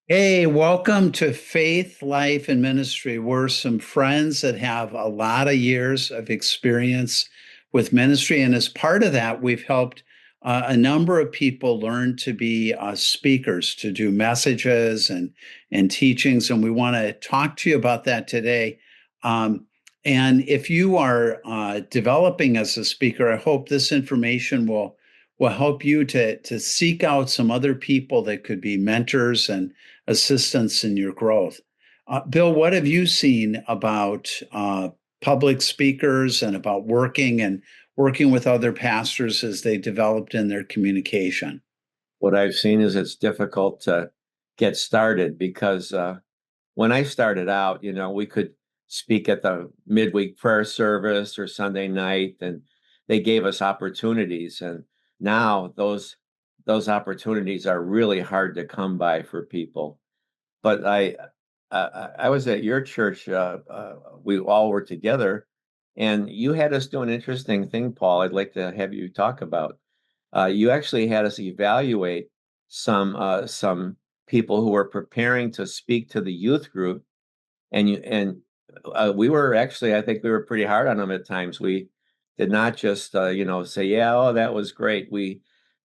Hey, welcome to Faith, Life, and Ministry. We're some friends that have a lot of years of experience with ministry. And as part of that, we've helped a number of people learn to be speakers, to do messages and teachings. And we want to talk to you about that today. Um, and if you are developing as a speaker, I hope this information will help you to seek out some other people that could be mentors and assistance in your growth. Bill, what have you seen about public speakers and about working with other pastors as they developed in their communication? What I've seen is it's difficult to get started because when I started out, we could speak at the midweek prayer service or Sunday night, and they gave us opportunities. And now those opportunities are really hard to come by for people. But I was at your church. We all were together, and you had us do an interesting thing, Paul. I'd like to have you talk about. You actually had us evaluate some people who were preparing to speak to the youth group, and we were actually, I think we were pretty hard on them at times. We did not just say, yeah, oh, that was great. We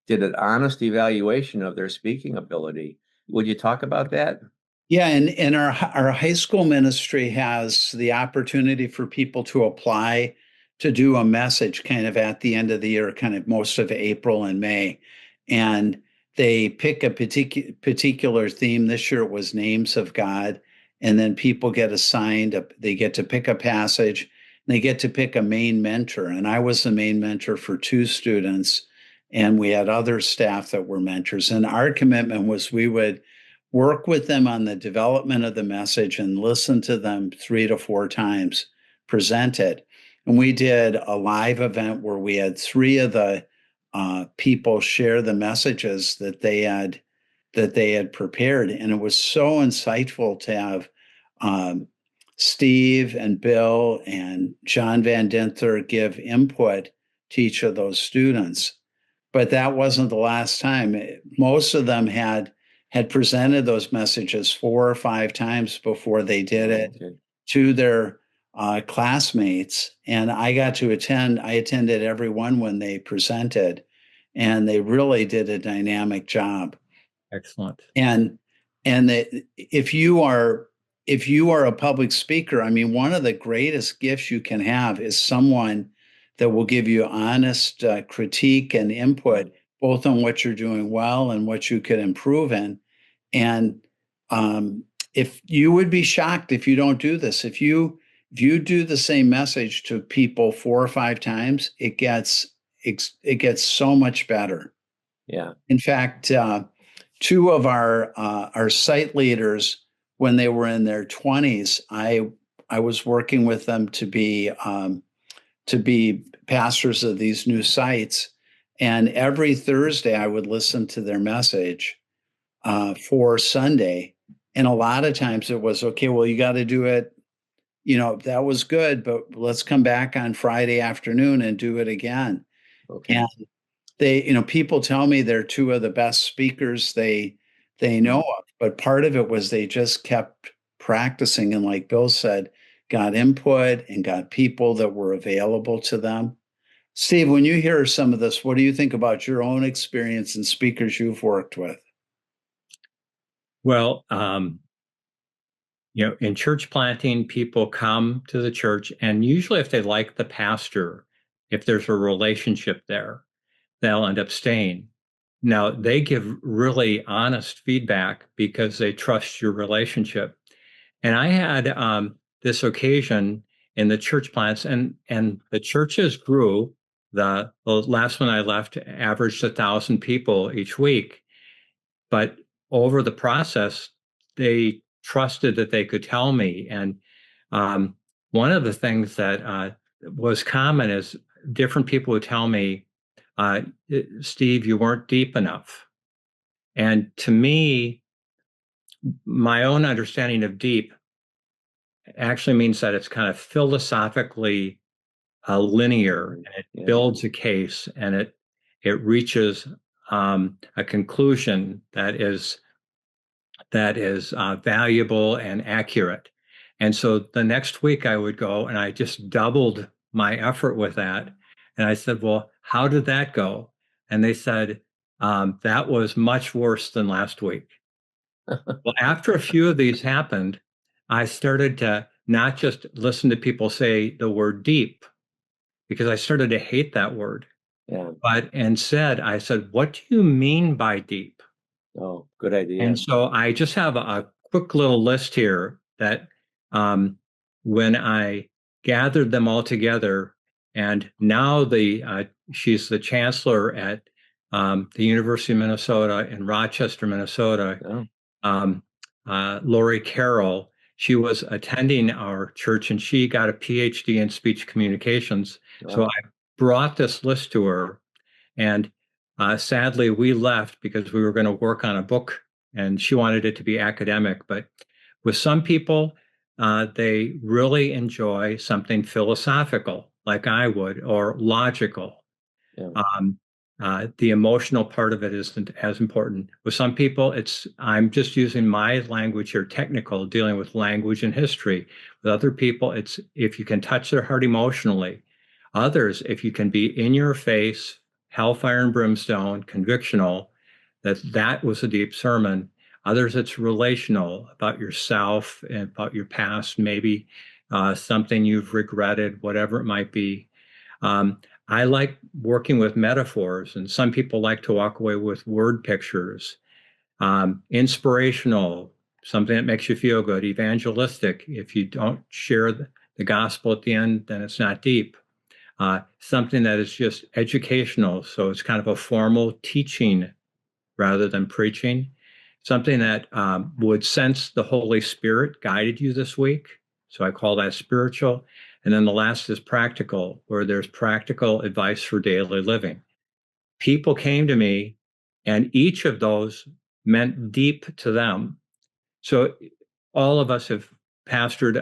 did an honest evaluation of their speaking ability. Would you talk about that? Yeah, and our high school ministry has the opportunity for people to apply to do a message kind of at the end of the year, kind of most of April and May. And they pick a particular theme. This year it was names of God. And then people get assigned, they get to pick a passage, and they get to pick a main mentor. And I was the main mentor for two students, and we had other staff that were mentors. And our commitment was we would work with them on the development of the message and listen to them 3 to 4 times present it. And we did a live event where we had three of the people share the messages that they had prepared, and it was so insightful to have um, Steve and Bill and John Van Dinther give input to each of those students. But that wasn't the last time. Most of them had presented those messages 4 or 5 times before they did Oh, it okay. to their classmates. And I got to attend. I attended every one when they presented, and they really did a dynamic job. Excellent. And if you are a public speaker, I mean, one of the greatest gifts you can have is someone that will give you honest critique and input, both on what you're doing well and what you could improve in. And um, if you would be shocked if you don't do this, if you do the same message to people 4 or 5 times, it gets so much better. Yeah. In fact, two of our site leaders, when they were in their 20s, I was working with them to be pastors of these new sites, and every Thursday I would listen to their message for Sunday, and a lot of times it was okay. Well, you got to do it. That was good, but let's come back on Friday afternoon and do it again. Okay. And people tell me they're two of the best speakers they know of, but part of it was they just kept practicing, and like Bill said, got input and got people that were available to them. Steve, when you hear some of this, what do you think about your own experience and speakers you've worked with? Well, in church planting, people come to the church, and usually, if they like the pastor, if there's a relationship there, they'll end up staying. Now, they give really honest feedback because they trust your relationship. And I had this occasion in the church plants, and the churches grew. The last one I left averaged 1,000 people each week, but over the process, they trusted that they could tell me. And um, one of the things that was common is different people would tell me, uh, Steve, you weren't deep enough. And to me, my own understanding of deep actually means that it's kind of philosophically linear, and it Yeah. builds a case, and it reaches a conclusion that is that is valuable and accurate. And so the next week I would go and I just doubled my effort with that. And I said, well, how did that go? And they said, that was much worse than last week. Well, after a few of these happened, I started to not just listen to people say the word deep, because I started to hate that word. Yeah. But instead, I said, what do you mean by deep? Oh, good idea. And so I just have a quick little list here that um, when I gathered them all together, and now she's the chancellor at the University of Minnesota in Rochester, Minnesota, Oh, Lori Carroll. She was attending our church and she got a PhD in speech communications. So oh, I brought this list to her, and sadly, we left because we were going to work on a book and she wanted it to be academic. But with some people, they really enjoy something philosophical, like I would, or logical. yeah. Um, the emotional part of it isn't as important. With some people, I'm just using my language here, technical, dealing with language and history. With other people, it's if you can touch their heart emotionally. Others, if you can be in your face, hellfire and brimstone, convictional, that was a deep sermon. Others, it's relational about yourself and about your past, maybe something you've regretted, whatever it might be. Um, I like working with metaphors, and some people like to walk away with word pictures. Inspirational, something that makes you feel good. Evangelistic, if you don't share the gospel at the end, then it's not deep. Something that is just educational, so it's kind of a formal teaching rather than preaching. Something that would sense the Holy Spirit guided you this week. So I call that spiritual. And then the last is practical, where there's practical advice for daily living. People came to me, and each of those meant deep to them. So all of us have pastored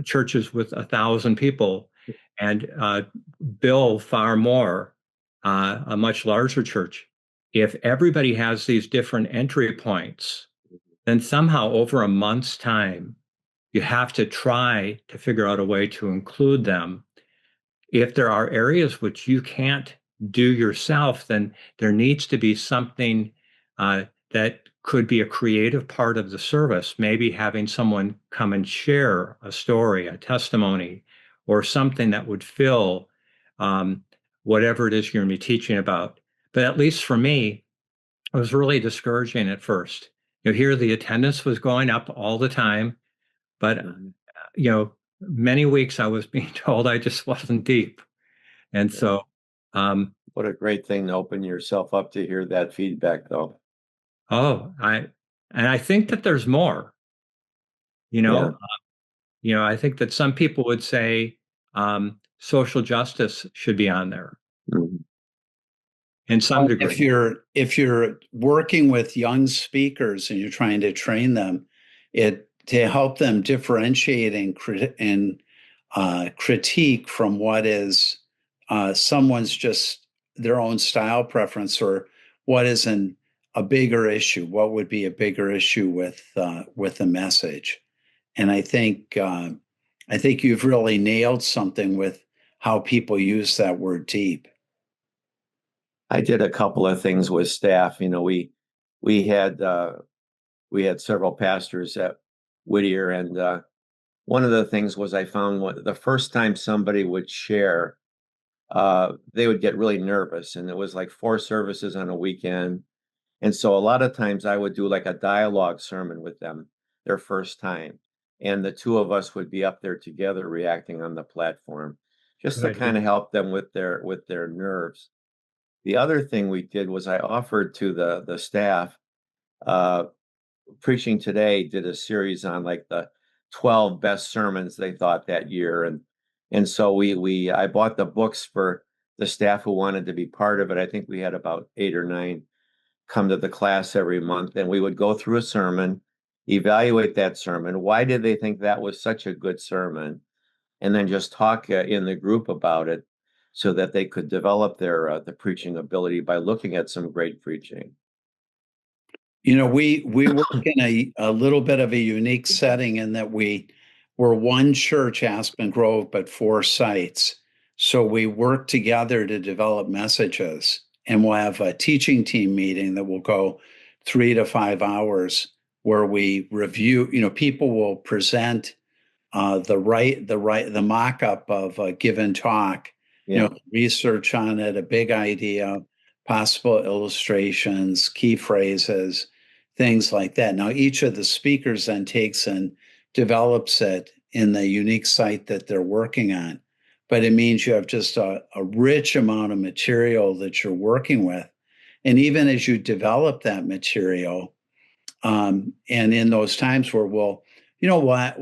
churches with 1,000 people, and Bill far more, a much larger church. If everybody has these different entry points, then somehow over a month's time, you have to try to figure out a way to include them. If there are areas which you can't do yourself, then there needs to be something that could be a creative part of the service, maybe having someone come and share a story, a testimony, or something that would fill whatever it is you're going to be teaching about. But at least for me, it was really discouraging at first. Here the attendance was going up all the time, but Mhm. many weeks I was being told I just wasn't deep. And Yeah. so, um, What a great thing to open yourself up to hear that feedback, though. oh, I think that there's more, you Yeah. know, I think that some people would say social justice should be on there Mhm. in some Well, if degree. you're working with young speakers and you're trying to train them, it to help them differentiate and critique from what is someone's just their own style preference or what is a bigger issue. What would be a bigger issue with the message? And I think you've really nailed something with how people use that word deep. I did a couple of things with staff. We had we had several pastors at Whittier, and one of the things was I found the first time somebody would share, they would get really nervous, and it was like 4 services on a weekend. And so a lot of times I would do like a dialogue sermon with them their first time. And the two of us would be up there together reacting on the platform just Good to kind idea. of help them with their nerves. The other thing we did was I offered to the staff, uh, Preaching Today did a series on like the 12 best sermons they thought that year. And so we I bought the books for the staff who wanted to be part of it. I think we had about 8 or 9 come to the class every month, and we would go through a sermon, evaluate that sermon. Why did they think that was such a good sermon? And then just talk in the group about it so that they could develop their the preaching ability by looking at some great preaching. We work in a little bit of a unique setting in that we're one church, Aspen Grove, but four sites. So we work together to develop messages, and we'll have a teaching team meeting that will go 3 to 5 hours where we review. People will present the mock-up of a given talk, Yeah. research on it, a big idea, possible illustrations, key phrases, things like that. Now, each of the speakers then takes and develops it in the unique site that they're working on. But it means you have just a rich amount of material that you're working with. And even as you develop that material, and in those times where we'll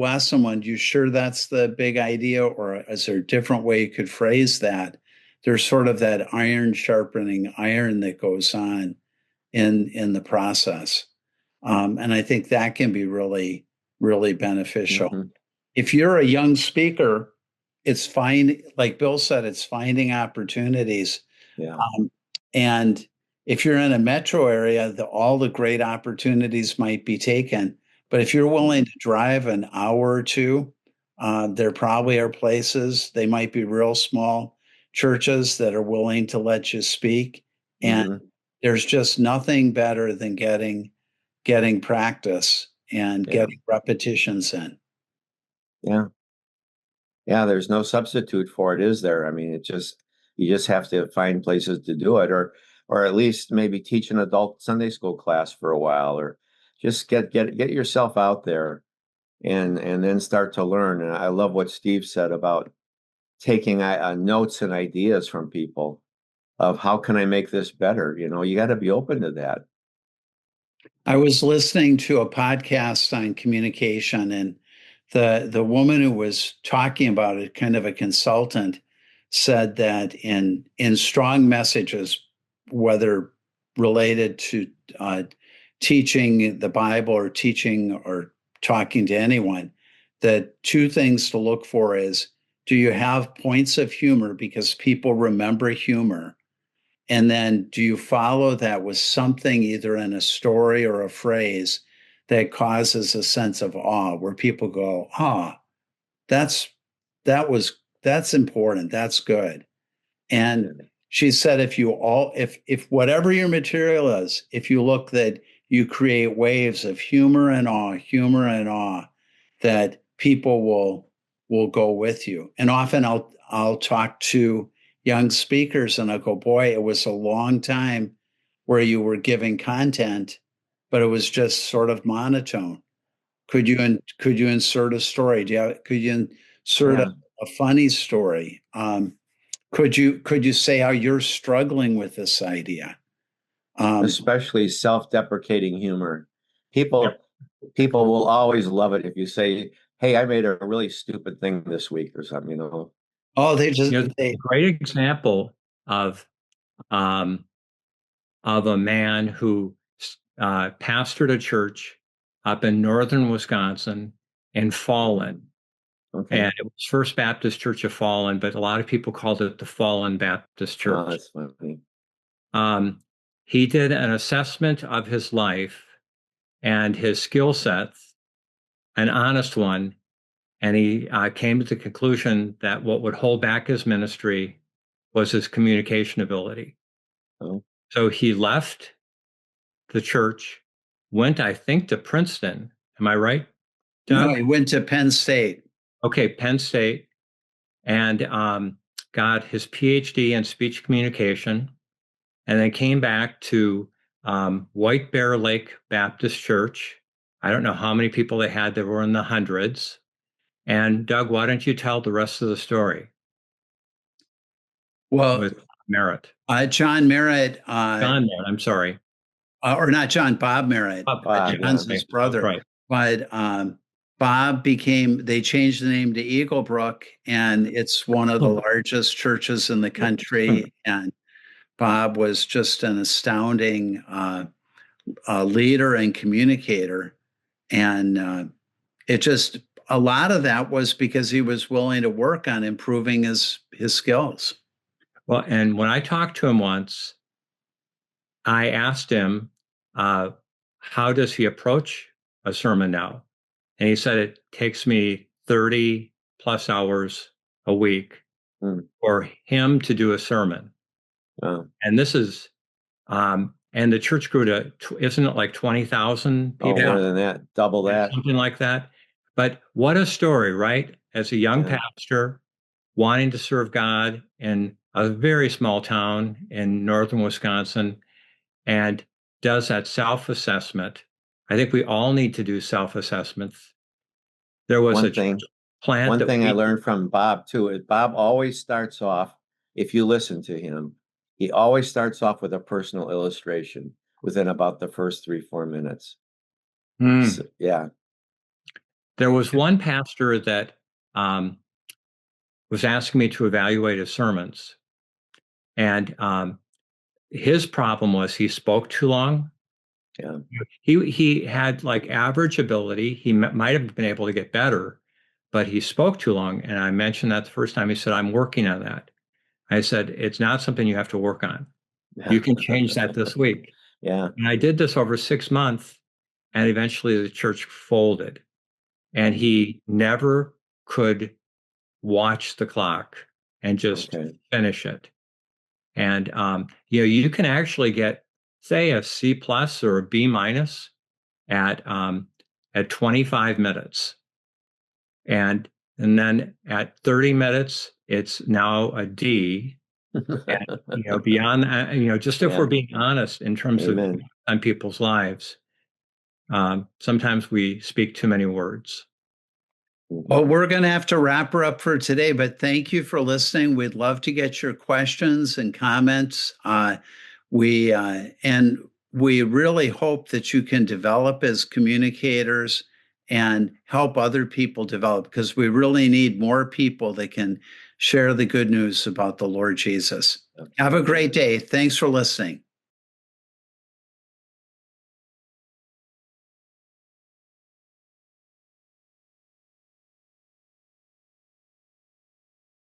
ask someone, you sure that's the big idea? Or is there a different way you could phrase that? There's sort of that iron sharpening iron that goes on in the process. And I think that can be really, really beneficial. Hmm. If you're a young speaker, it's fine. Like Bill said, it's finding opportunities. Yeah. And if you're in a metro area, all the great opportunities might be taken. But if you're willing to drive an hour or two, there probably are places, they might be real small churches that are willing to let you speak. And Hmm. there's just nothing better than getting practice and Yeah. getting repetitions in. Yeah. Yeah. There's no substitute for it, is there? I mean, you just have to find places to do it, or at least maybe teach an adult Sunday school class for a while, or just get yourself out there and then start to learn. And I love what Steve said about taking notes and ideas from people of how can I make this better? You got to be open to that. I was listening to a podcast on communication, and the woman who was talking about it, kind of a consultant, said that in strong messages, whether related to teaching the Bible or teaching or talking to anyone, that two things to look for is, do you have points of humor because people remember humor? And then do you follow that with something either in a story or a phrase that causes a sense of awe where people go, that's that's important. That's good. And Yeah. she said if whatever your material is, if you look that you create waves of humor and awe, that people will go with you. And often I'll talk to young speakers and I'll go, boy, it was a long time where you were giving content, but it was just sort of monotone. Could you insert a story? Could you insert Yeah. a funny story? Could you say how you're struggling with this idea? Um, Especially self-deprecating humor. Yep. People people will always love it if you say, "Hey, I made a really stupid thing this week" or something. oh, they just A they great example of um, of a man who pastored a church up in northern Wisconsin in Fallen. Okay. And it was First Baptist Church of Fallen, but a lot of people called it the Fallen Baptist Oh, Church. that's funny. Um, he did an assessment of his life and his skill sets, an honest one, and he came to the conclusion that what would hold back his ministry was his communication ability. Oh, So he left the church, went, I think, to Princeton. Am I right, no, Doug? he went to Penn State. Okay, Penn State, and got his PhD in speech communication, and then came back to White Bear Lake Baptist Church. I don't know how many people they had, there were in the hundreds. And Doug, why don't you tell the rest of the story Well, with Merritt? John Merritt, John Merritt, I'm sorry. or not John, Bob Merritt. Yeah, John's yeah. his okay, that's brother, right. but they changed the name to Eaglebrook, and it's one of the largest churches in the country. And Bob was just an astounding leader and communicator. And it just, a lot of that was because he was willing to work on improving his skills. Well, and when I talked to him once, I asked him, uh, how does he approach a sermon now? And he said, it takes me 30 plus hours a week for him to do a sermon. And this is, and the church grew to, isn't it like 20,000 people? More than that, double that. Something like that. But what a story, right? As a young pastor wanting to serve God in a very small town in northern Wisconsin, and does that self-assessment. I think we all need to do self-assessments. There was One thing I learned from Bob too is Bob always starts off, if you listen to him, he always starts off with a personal illustration within about the first 3-4 minutes. So, yeah. There was one pastor that was asking me to evaluate his sermons. And his problem was he spoke too long. Yeah. He had like average ability. He might have been able to get better, but he spoke too long. And I mentioned that the first time. He said, I'm working on that. I said, it's not something you have to work on. You can change that this week. Yeah. And I did this over 6 months, and eventually the church folded. And he never could watch the clock and just finish it. And you can actually get, say, a C plus or a B minus at 25 minutes, and then at 30 minutes, it's now a D. And, beyond that, just if we're being honest in terms of on people's lives, sometimes we speak too many words. Well, we're going to have to wrap her up for today, but thank you for listening. We'd love to get your questions and comments. We really hope that you can develop as communicators and help other people develop, because we really need more people that can share the good news about the Lord Jesus. Have a great day. Thanks for listening.